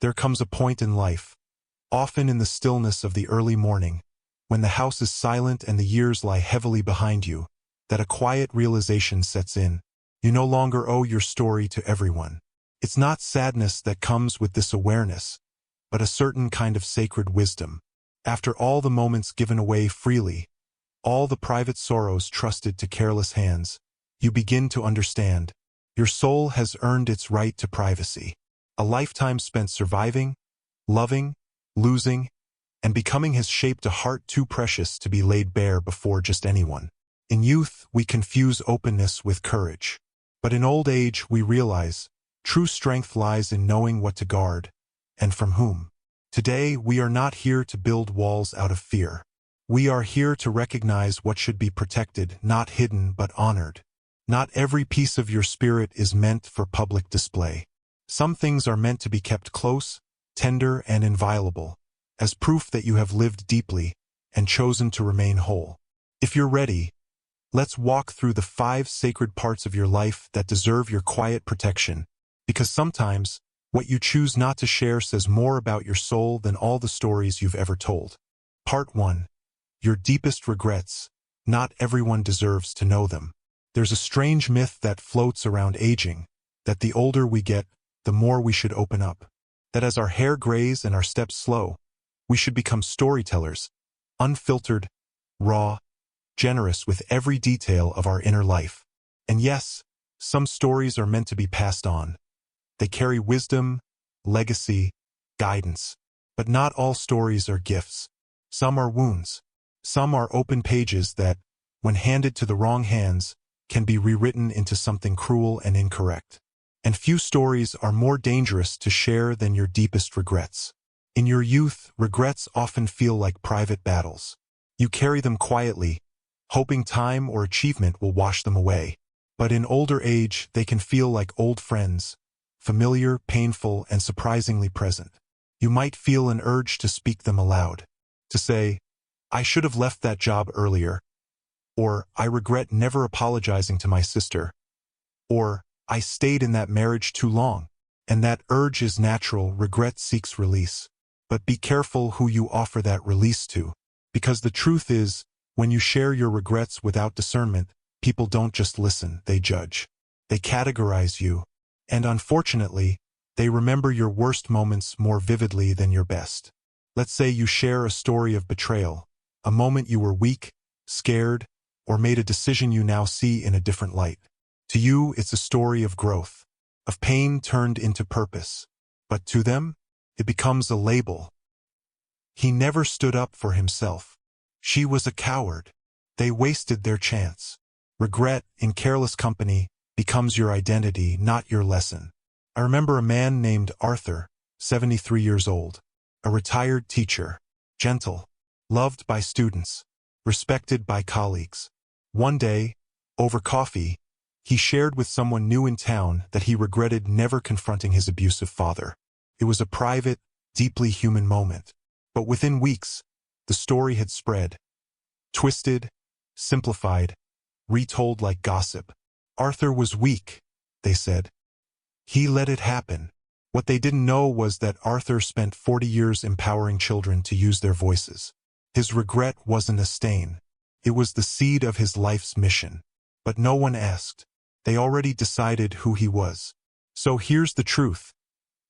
There comes a point in life, often in the stillness of the early morning, when the house is silent and the years lie heavily behind you, that a quiet realization sets in. You no longer owe your story to everyone. It's not sadness that comes with this awareness, but a certain kind of sacred wisdom. After all the moments given away freely, all the private sorrows trusted to careless hands, you begin to understand. Your soul has earned its right to privacy. A lifetime spent surviving, loving, losing, and becoming has shaped a heart too precious to be laid bare before just anyone. In youth, we confuse openness with courage. But in old age, we realize true strength lies in knowing what to guard, and from whom. Today, we are not here to build walls out of fear. We are here to recognize what should be protected, not hidden but honored. Not every piece of your spirit is meant for public display. Some things are meant to be kept close, tender, and inviolable, as proof that you have lived deeply and chosen to remain whole. If you're ready, let's walk through the 5 sacred parts of your life that deserve your quiet protection, because sometimes what you choose not to share says more about your soul than all the stories you've ever told. Part 1. Your deepest regrets. Not everyone deserves to know them. There's a strange myth that floats around aging, that the older we get, the more we should open up. That as our hair grays and our steps slow, we should become storytellers, unfiltered, raw, generous with every detail of our inner life. And yes, some stories are meant to be passed on. They carry wisdom, legacy, guidance. But not all stories are gifts. Some are wounds. Some are open pages that, when handed to the wrong hands, can be rewritten into something cruel and incorrect. And few stories are more dangerous to share than your deepest regrets. In your youth, regrets often feel like private battles. You carry them quietly, hoping time or achievement will wash them away. But in older age, they can feel like old friends, familiar, painful, and surprisingly present. You might feel an urge to speak them aloud, to say, "I should have left that job earlier," or "I regret never apologizing to my sister," or "I stayed in that marriage too long." And that urge is natural. Regret seeks release. But be careful who you offer that release to, because the truth is, when you share your regrets without discernment, people don't just listen, they judge. They categorize you. And unfortunately, they remember your worst moments more vividly than your best. Let's say you share a story of betrayal, a moment you were weak, scared, or made a decision you now see in a different light. To you, it's a story of growth, of pain turned into purpose. But to them, it becomes a label. He never stood up for himself. She was a coward. They wasted their chance. Regret, in careless company, becomes your identity, not your lesson. I remember a man named Arthur, 73 years old, a retired teacher, gentle, loved by students, respected by colleagues. One day, over coffee, he shared with someone new in town that he regretted never confronting his abusive father. It was a private, deeply human moment. But within weeks, the story had spread. Twisted, simplified, retold like gossip. Arthur was weak, they said. He let it happen. What they didn't know was that Arthur spent 40 years empowering children to use their voices. His regret wasn't a stain. It was the seed of his life's mission. But no one asked. They already decided who he was. So here's the truth.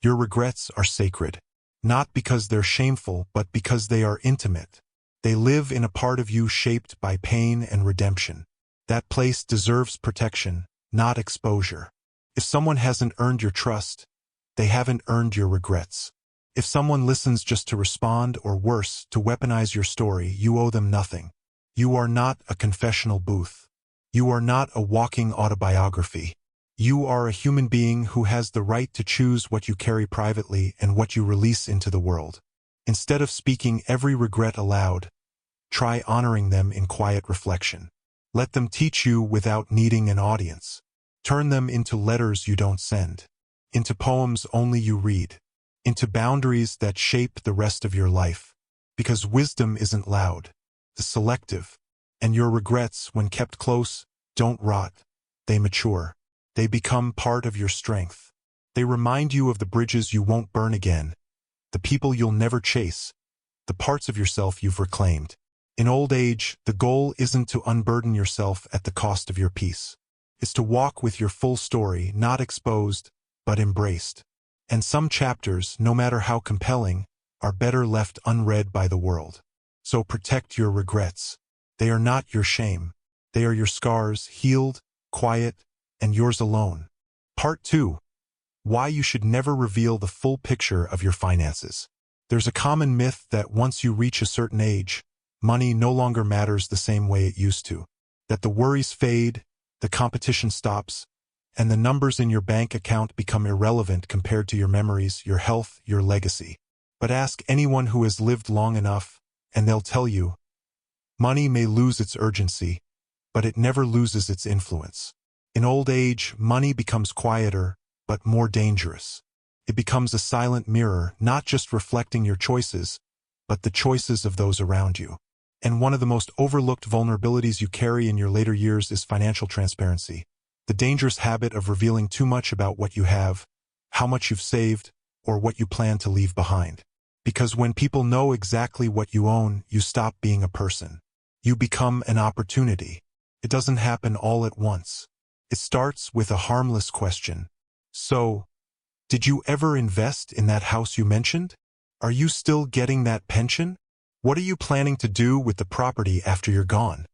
Your regrets are sacred. Not because they're shameful, but because they are intimate. They live in a part of you shaped by pain and redemption. That place deserves protection, not exposure. If someone hasn't earned your trust, they haven't earned your regrets. If someone listens just to respond, or worse, to weaponize your story, you owe them nothing. You are not a confessional booth. You are not a walking autobiography. You are a human being who has the right to choose what you carry privately and what you release into the world. Instead of speaking every regret aloud, try honoring them in quiet reflection. Let them teach you without needing an audience. Turn them into letters you don't send, into poems only you read, into boundaries that shape the rest of your life. Because wisdom isn't loud, it's selective, and your regrets, when kept close, don't rot, they mature. They become part of your strength. They remind you of the bridges you won't burn again, the people you'll never chase, the parts of yourself you've reclaimed. In old age, the goal isn't to unburden yourself at the cost of your peace. It's to walk with your full story, not exposed, but embraced. And some chapters, no matter how compelling, are better left unread by the world. So protect your regrets. They are not your shame. They are your scars, healed, quiet, and yours alone. Part 2. Why you should never reveal the full picture of your finances. There's a common myth that once you reach a certain age, money no longer matters the same way it used to. That the worries fade, the competition stops, and the numbers in your bank account become irrelevant compared to your memories, your health, your legacy. But ask anyone who has lived long enough, and they'll tell you, money may lose its urgency, but it never loses its influence. In old age, money becomes quieter, but more dangerous. It becomes a silent mirror, not just reflecting your choices, but the choices of those around you. And one of the most overlooked vulnerabilities you carry in your later years is financial transparency. The dangerous habit of revealing too much about what you have, how much you've saved, or what you plan to leave behind. Because when people know exactly what you own, you stop being a person. You become an opportunity. It doesn't happen all at once. It starts with a harmless question. So, did you ever invest in that house you mentioned? Are you still getting that pension? What are you planning to do with the property after you're gone?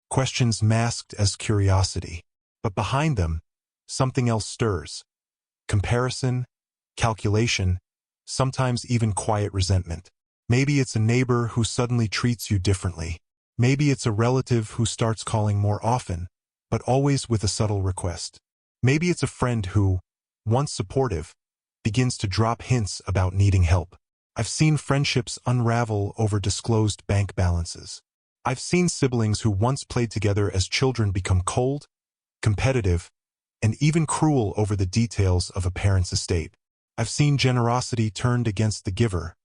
Questions masked as curiosity. But behind them, something else stirs. Comparison, calculation, sometimes even quiet resentment. Maybe it's a neighbor who suddenly treats you differently. Maybe it's a relative who starts calling more often, but always with a subtle request. Maybe it's a friend who, once supportive, begins to drop hints about needing help. I've seen friendships unravel over disclosed bank balances. I've seen siblings who once played together as children become cold, competitive, and even cruel over the details of a parent's estate. I've seen generosity turned against the giver,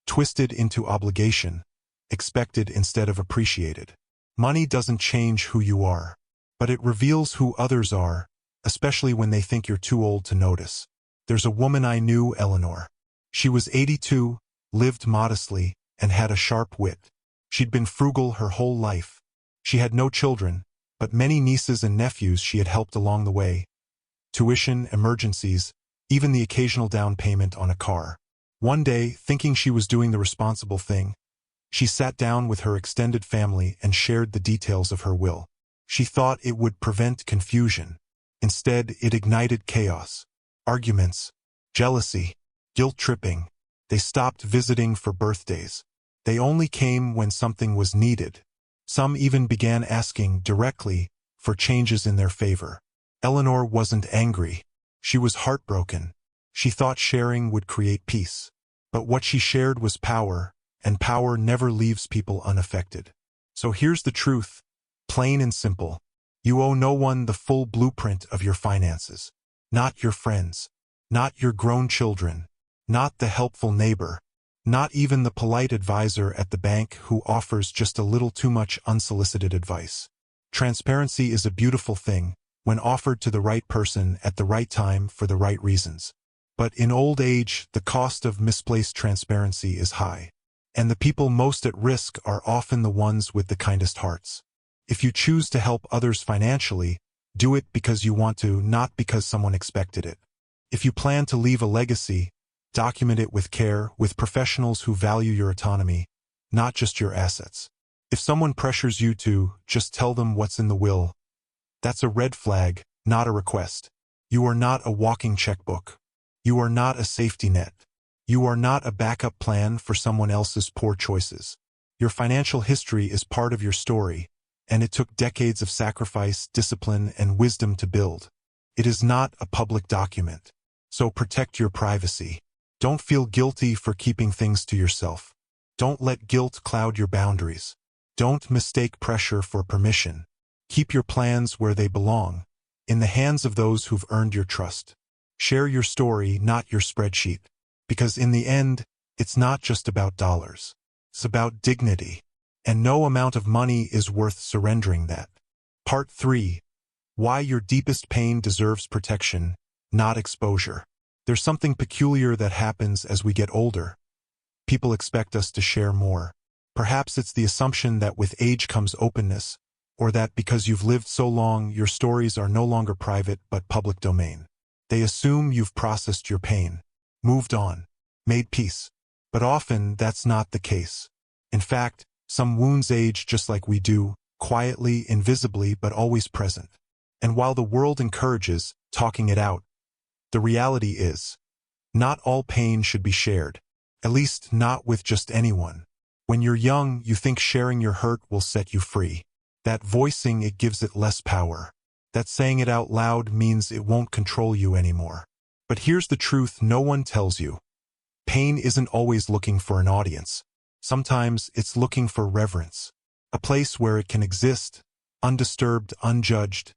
twisted into obligation, expected instead of appreciated. Money doesn't change who you are, but it reveals who others are, especially when they think you're too old to notice. There's a woman I knew, Eleanor. She was 82, lived modestly, and had a sharp wit. She'd been frugal her whole life. She had no children, but many nieces and nephews she had helped along the way. Tuition, emergencies, even the occasional down payment on a car. One day, thinking she was doing the responsible thing, she sat down with her extended family and shared the details of her will. She thought it would prevent confusion. Instead, it ignited chaos. Arguments, jealousy, guilt-tripping. They stopped visiting for birthdays. They only came when something was needed. Some even began asking directly for changes in their favor. Eleanor wasn't angry. She was heartbroken. She thought sharing would create peace. But what she shared was power, and power never leaves people unaffected. So here's the truth, plain and simple. You owe no one the full blueprint of your finances. Not your friends. Not your grown children. Not the helpful neighbor. Not even the polite advisor at the bank who offers just a little too much unsolicited advice. Transparency is a beautiful thing when offered to the right person at the right time for the right reasons. But in old age, the cost of misplaced transparency is high. And the people most at risk are often the ones with the kindest hearts. If you choose to help others financially, do it because you want to, not because someone expected it. If you plan to leave a legacy, document it with care, with professionals who value your autonomy, not just your assets. If someone pressures you to just tell them what's in the will, that's a red flag, not a request. You are not a walking checkbook. You are not a safety net. You are not a backup plan for someone else's poor choices. Your financial history is part of your story, and it took decades of sacrifice, discipline, and wisdom to build. It is not a public document. So protect your privacy. Don't feel guilty for keeping things to yourself. Don't let guilt cloud your boundaries. Don't mistake pressure for permission. Keep your plans where they belong, in the hands of those who've earned your trust. Share your story, not your spreadsheet. Because in the end, it's not just about dollars. It's about dignity. And no amount of money is worth surrendering that. Part 3. Why your deepest pain deserves protection, not exposure. There's something peculiar that happens as we get older. people expect us to share more. Perhaps it's the assumption that with age comes openness, or that because you've lived so long, your stories are no longer private but public domain. They assume you've processed your pain, moved on, made peace. But often, that's not the case. In fact, some wounds age just like we do, quietly, invisibly, but always present. And while the world encourages talking it out, the reality is, not all pain should be shared, at least not with just anyone. When you're young, you think sharing your hurt will set you free. That voicing it gives it less power. That saying it out loud means it won't control you anymore. But here's the truth no one tells you. Pain isn't always looking for an audience. Sometimes it's looking for reverence. A place where it can exist, undisturbed, unjudged,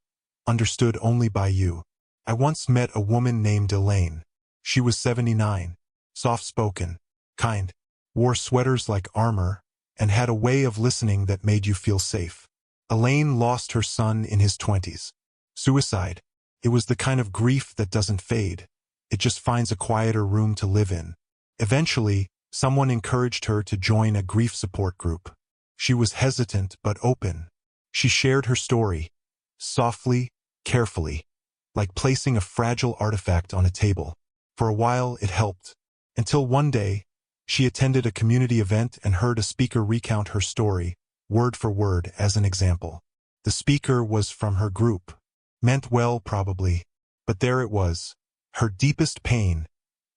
understood only by you. I once met a woman named Elaine. She was 79, soft-spoken, kind, wore sweaters like armor, and had a way of listening that made you feel safe. Elaine lost her son in his 20s. Suicide. It was the kind of grief that doesn't fade. It just finds a quieter room to live in. Eventually, someone encouraged her to join a grief support group. She was hesitant but open. She shared her story, softly, carefully, like placing a fragile artifact on a table. For a while, it helped. Until one day, she attended a community event and heard a speaker recount her story, word for word, as an example. The speaker was from her group. Meant well, probably. But there it was. Her deepest pain,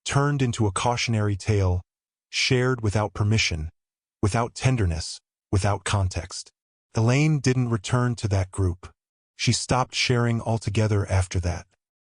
turned into a cautionary tale, shared without permission, without tenderness, without context. Elaine didn't return to that group. She stopped sharing altogether after that.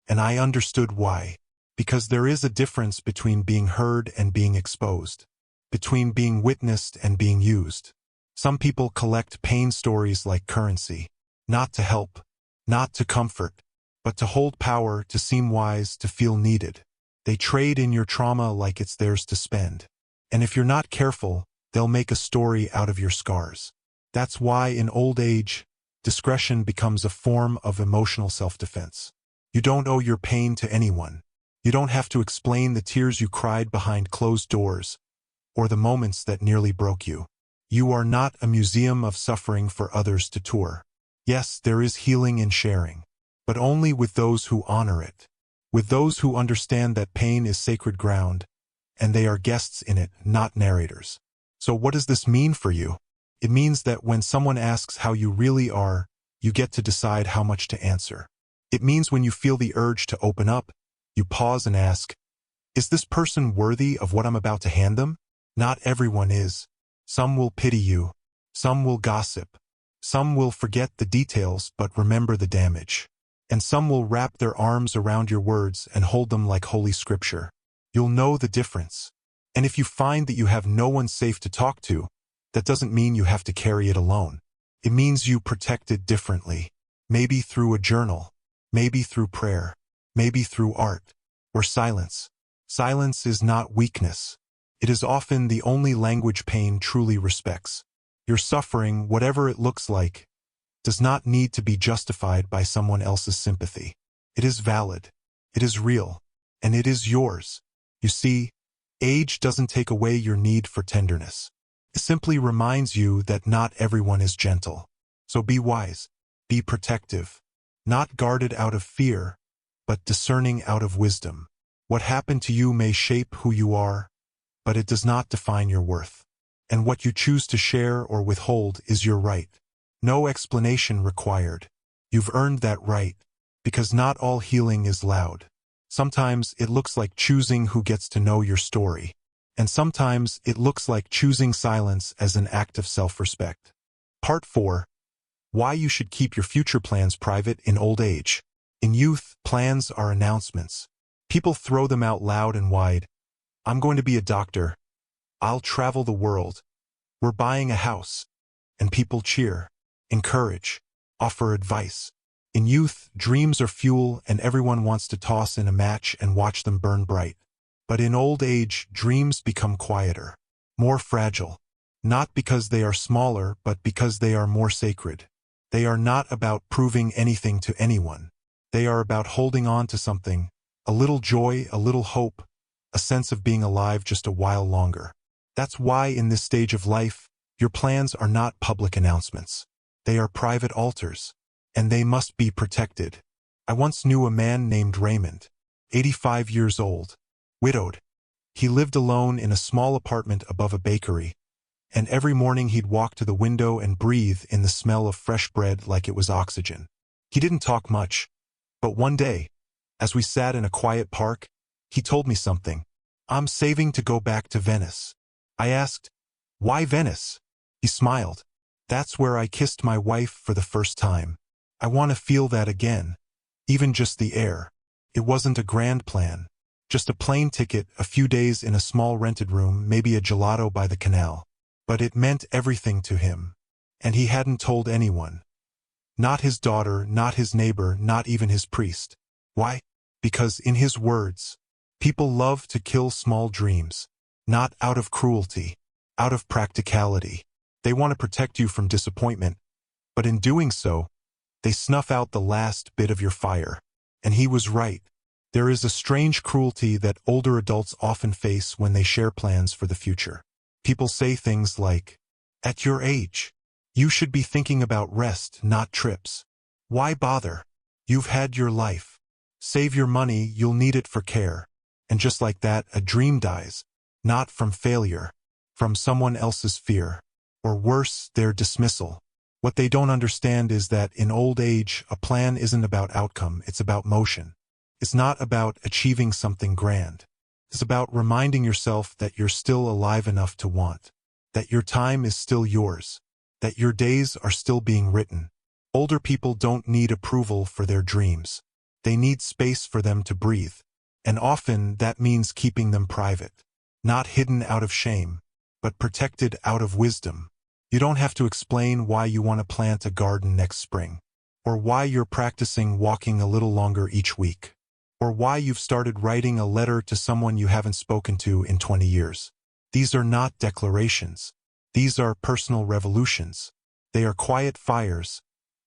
And I understood why. Because there is a difference between being heard and being exposed. Between being witnessed and being used. Some people collect pain stories like currency. Not to help, not to comfort, but to hold power, to seem wise, to feel needed. They trade in your trauma like it's theirs to spend. And if you're not careful, they'll make a story out of your scars. That's why in old age, discretion becomes a form of emotional self-defense. You don't owe your pain to anyone. You don't have to explain the tears you cried behind closed doors, or the moments that nearly broke you. You are not a museum of suffering for others to tour. Yes, there is healing in sharing, but only with those who honor it. With those who understand that pain is sacred ground, and they are guests in it, not narrators. So what does this mean for you? It means that when someone asks how you really are, you get to decide how much to answer. It means when you feel the urge to open up, you pause and ask, is this person worthy of what I'm about to hand them? Not everyone is. Some will pity you. Some will gossip. Some will forget the details but remember the damage. And some will wrap their arms around your words and hold them like holy scripture. You'll know the difference. And if you find that you have no one safe to talk to, that doesn't mean you have to carry it alone. It means you protect it differently. Maybe through a journal. Maybe through prayer. Maybe through art. Or silence. Silence is not weakness. It is often the only language pain truly respects. Your suffering, whatever it looks like, does not need to be justified by someone else's sympathy. It is valid. It is real. And it is yours. You see, age doesn't take away your need for tenderness. It simply reminds you that not everyone is gentle. So be wise. Be protective. Not guarded out of fear, but discerning out of wisdom. What happened to you may shape who you are, but it does not define your worth. And what you choose to share or withhold is your right. No explanation required. You've earned that right, because not all healing is loud. Sometimes it looks like choosing who gets to know your story. And sometimes it looks like choosing silence as an act of self-respect. Part 4. Why you should keep your future plans private in old age. In youth, plans are announcements. People throw them out loud and wide. I'm going to be a doctor. I'll travel the world. We're buying a house. And people cheer, encourage, offer advice. In youth, dreams are fuel and everyone wants to toss in a match and watch them burn bright. But in old age, dreams become quieter, more fragile. Not because they are smaller, but because they are more sacred. They are not about proving anything to anyone. They are about holding on to something, a little joy, a little hope, a sense of being alive just a while longer. That's why in this stage of life, your plans are not public announcements. They are private altars, and they must be protected. I once knew a man named Raymond, 85 years old, widowed. He lived alone in a small apartment above a bakery, and every morning he'd walk to the window and breathe in the smell of fresh bread like it was oxygen. He didn't talk much, but one day, as we sat in a quiet park, he told me something. "I'm saving to go back to Venice." I asked, "Why Venice?" He smiled. "That's where I kissed my wife for the first time. I want to feel that again, even just the air." It wasn't a grand plan, just a plane ticket, a few days in a small rented room, maybe a gelato by the canal. But it meant everything to him, and he hadn't told anyone. Not his daughter, not his neighbor, not even his priest. Why? Because in his words, people love to kill small dreams, not out of cruelty, out of practicality. They want to protect you from disappointment, but in doing so, they snuff out the last bit of your fire. And he was right. There is a strange cruelty that older adults often face when they share plans for the future. People say things like, "At your age, you should be thinking about rest, not trips. Why bother? You've had your life. Save your money, you'll need it for care." And just like that, a dream dies. Not from failure, from someone else's fear. Or worse, their dismissal. What they don't understand is that in old age, a plan isn't about outcome, it's about motion. It's not about achieving something grand. It's about reminding yourself that you're still alive enough to want, that your time is still yours, that your days are still being written. Older people don't need approval for their dreams. They need space for them to breathe, and often that means keeping them private, not hidden out of shame, but protected out of wisdom. You don't have to explain why you want to plant a garden next spring, or why you're practicing walking a little longer each week, or why you've started writing a letter to someone you haven't spoken to in 20 years. These are not declarations. These are personal revolutions. They are quiet fires,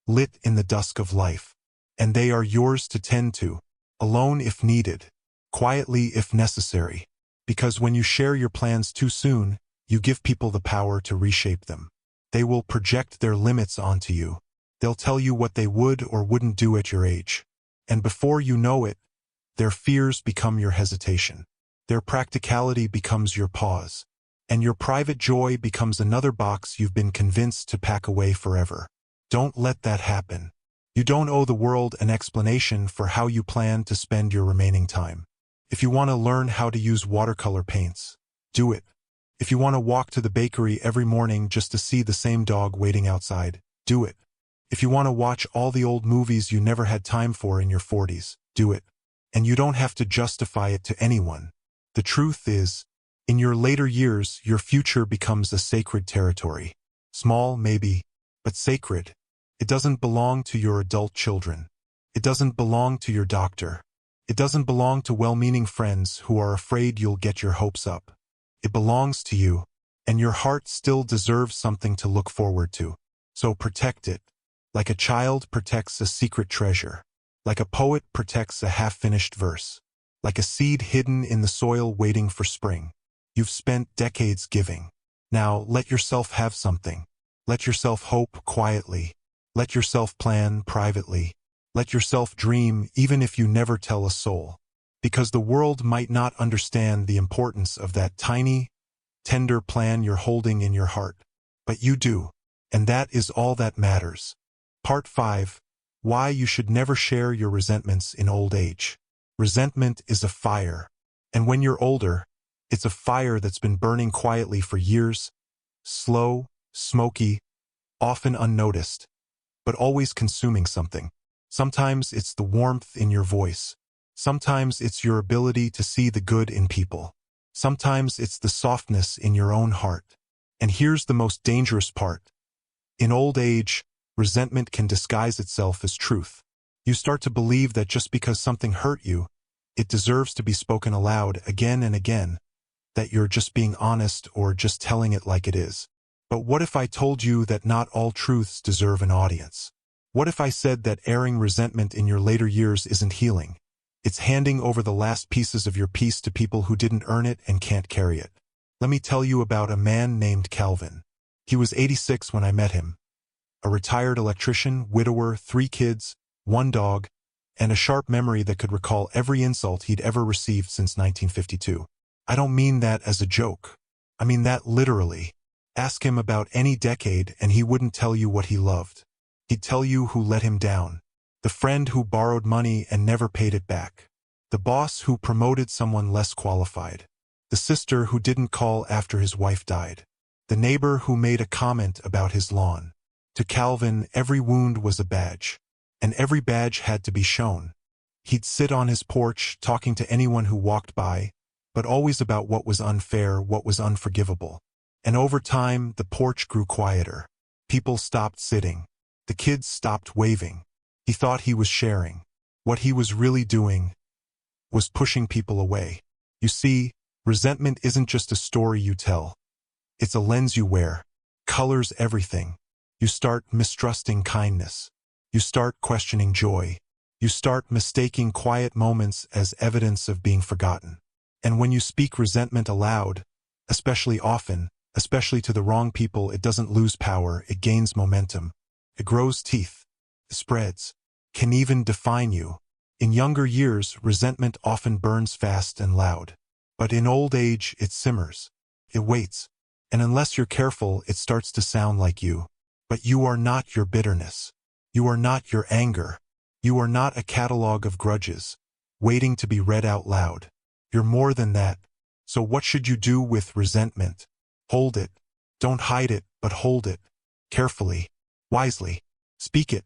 lit in the dusk of life, and they are yours to tend to, alone if needed, quietly if necessary. Because when you share your plans too soon, you give people the power to reshape them. They will project their limits onto you. They'll tell you what they would or wouldn't do at your age. And before you know it, their fears become your hesitation. Their practicality becomes your pause. And your private joy becomes another box you've been convinced to pack away forever. Don't let that happen. You don't owe the world an explanation for how you plan to spend your remaining time. If you want to learn how to use watercolor paints, do it. If you want to walk to the bakery every morning just to see the same dog waiting outside, do it. If you want to watch all the old movies you never had time for in your 40s, do it. And you don't have to justify it to anyone. The truth is, in your later years, your future becomes a sacred territory. Small, maybe, but sacred. It doesn't belong to your adult children. It doesn't belong to your doctor. It doesn't belong to well-meaning friends who are afraid you'll get your hopes up. It belongs to you, and your heart still deserves something to look forward to. So protect it, like a child protects a secret treasure, like a poet protects a half-finished verse, like a seed hidden in the soil waiting for spring. You've spent decades giving. Now let yourself have something. Let yourself hope quietly. Let yourself plan privately. Let yourself dream even if you never tell a soul. Because the world might not understand the importance of that tiny, tender plan you're holding in your heart. But you do, and that is all that matters. Part 5. Why you should never share your resentments in old age. Resentment is a fire, and when you're older, it's a fire that's been burning quietly for years, slow, smoky, often unnoticed, but always consuming something. Sometimes it's the warmth in your voice. Sometimes it's your ability to see the good in people. Sometimes it's the softness in your own heart. And here's the most dangerous part. In old age, resentment can disguise itself as truth. You start to believe that just because something hurt you, it deserves to be spoken aloud again and again, that you're just being honest or just telling it like it is. But what if I told you that not all truths deserve an audience? What if I said that airing resentment in your later years isn't healing? It's handing over the last pieces of your peace to people who didn't earn it and can't carry it. Let me tell you about a man named Calvin. He was 86 when I met him. A retired electrician, widower, 3 kids, 1 dog, and a sharp memory that could recall every insult he'd ever received since 1952. I don't mean that as a joke. I mean that literally. Ask him about any decade and he wouldn't tell you what he loved. He'd tell you who let him down. The friend who borrowed money and never paid it back. The boss who promoted someone less qualified. The sister who didn't call after his wife died. The neighbor who made a comment about his lawn. To Calvin, every wound was a badge. And every badge had to be shown. He'd sit on his porch talking to anyone who walked by, but always about what was unfair, what was unforgivable. And over time, the porch grew quieter. People stopped sitting. The kids stopped waving. He thought he was sharing. What he was really doing was pushing people away. You see, resentment isn't just a story you tell. It's a lens you wear. Colors everything. You start mistrusting kindness. You start questioning joy. You start mistaking quiet moments as evidence of being forgotten. And when you speak resentment aloud, especially often, especially to the wrong people, it doesn't lose power, it gains momentum. It grows teeth. It spreads. Can even define you. In younger years, resentment often burns fast and loud. But in old age, it simmers. It waits. And unless you're careful, it starts to sound like you. But you are not your bitterness. You are not your anger. You are not a catalog of grudges, waiting to be read out loud. You're more than that. So what should you do with resentment? Hold it. Don't hide it, but hold it. Carefully. Wisely. Speak it.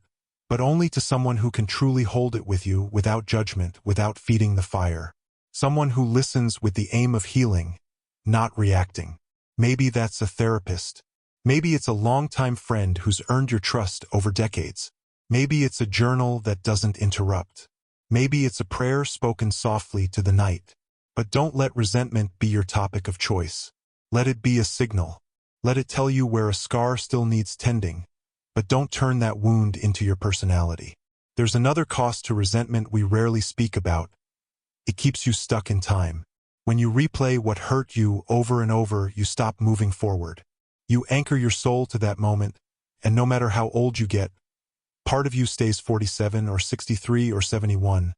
But only to someone who can truly hold it with you, without judgment, without feeding the fire. Someone who listens with the aim of healing, not reacting. Maybe that's a therapist. Maybe it's a longtime friend who's earned your trust over decades. Maybe it's a journal that doesn't interrupt. Maybe it's a prayer spoken softly to the night. But don't let resentment be your topic of choice. Let it be a signal. Let it tell you where a scar still needs tending. But don't turn that wound into your personality. There's another cost to resentment we rarely speak about. It keeps you stuck in time. When you replay what hurt you over and over, you stop moving forward. You anchor your soul to that moment, and no matter how old you get, part of you stays 47 or 63 or 71,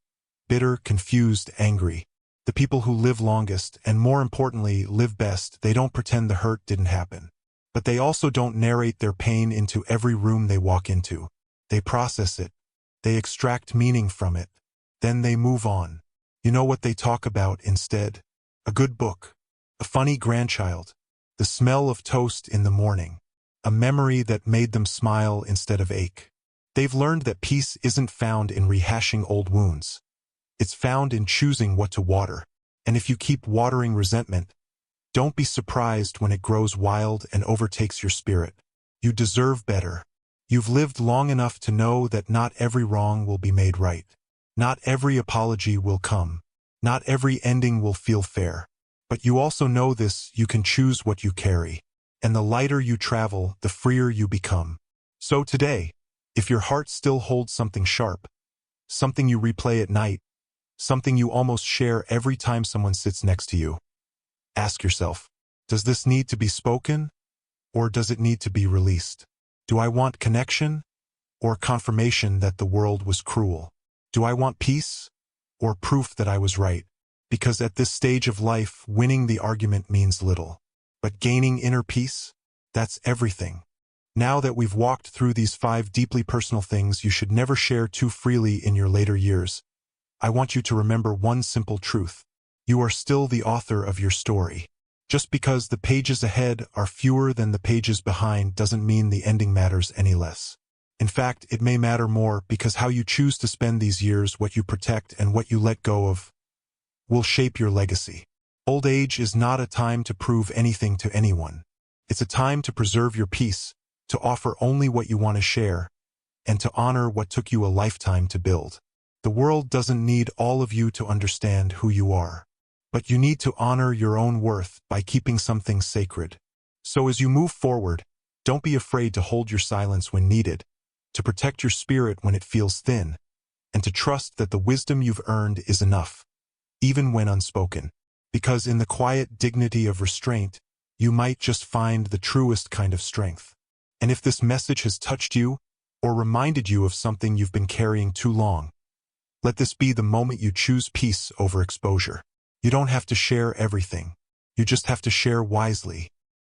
bitter, confused, angry. The people who live longest, and more importantly, live best, they don't pretend the hurt didn't happen. But they also don't narrate their pain into every room they walk into. They process it. They extract meaning from it. Then they move on. You know what they talk about instead? A good book. A funny grandchild. The smell of toast in the morning. A memory that made them smile instead of ache. They've learned that peace isn't found in rehashing old wounds. It's found in choosing what to water. And if you keep watering resentment, don't be surprised when it grows wild and overtakes your spirit. You deserve better. You've lived long enough to know that not every wrong will be made right. Not every apology will come. Not every ending will feel fair. But you also know this, you can choose what you carry. And the lighter you travel, the freer you become. So today, if your heart still holds something sharp, something you replay at night, something you almost share every time someone sits next to you, ask yourself, does this need to be spoken, or does it need to be released? Do I want connection, or confirmation that the world was cruel? Do I want peace, or proof that I was right? Because at this stage of life, winning the argument means little. But gaining inner peace, that's everything. Now that we've walked through these 5 deeply personal things you should never share too freely in your later years, I want you to remember one simple truth. You are still the author of your story. Just because the pages ahead are fewer than the pages behind doesn't mean the ending matters any less. In fact, it may matter more because how you choose to spend these years, what you protect and what you let go of, will shape your legacy. Old age is not a time to prove anything to anyone. It's a time to preserve your peace, to offer only what you want to share, and to honor what took you a lifetime to build. The world doesn't need all of you to understand who you are. But you need to honor your own worth by keeping some things sacred. So as you move forward, don't be afraid to hold your silence when needed, to protect your spirit when it feels thin, and to trust that the wisdom you've earned is enough, even when unspoken. Because in the quiet dignity of restraint, you might just find the truest kind of strength. And if this message has touched you, or reminded you of something you've been carrying too long, let this be the moment you choose peace over exposure. You don't have to share everything. You just have to share wisely.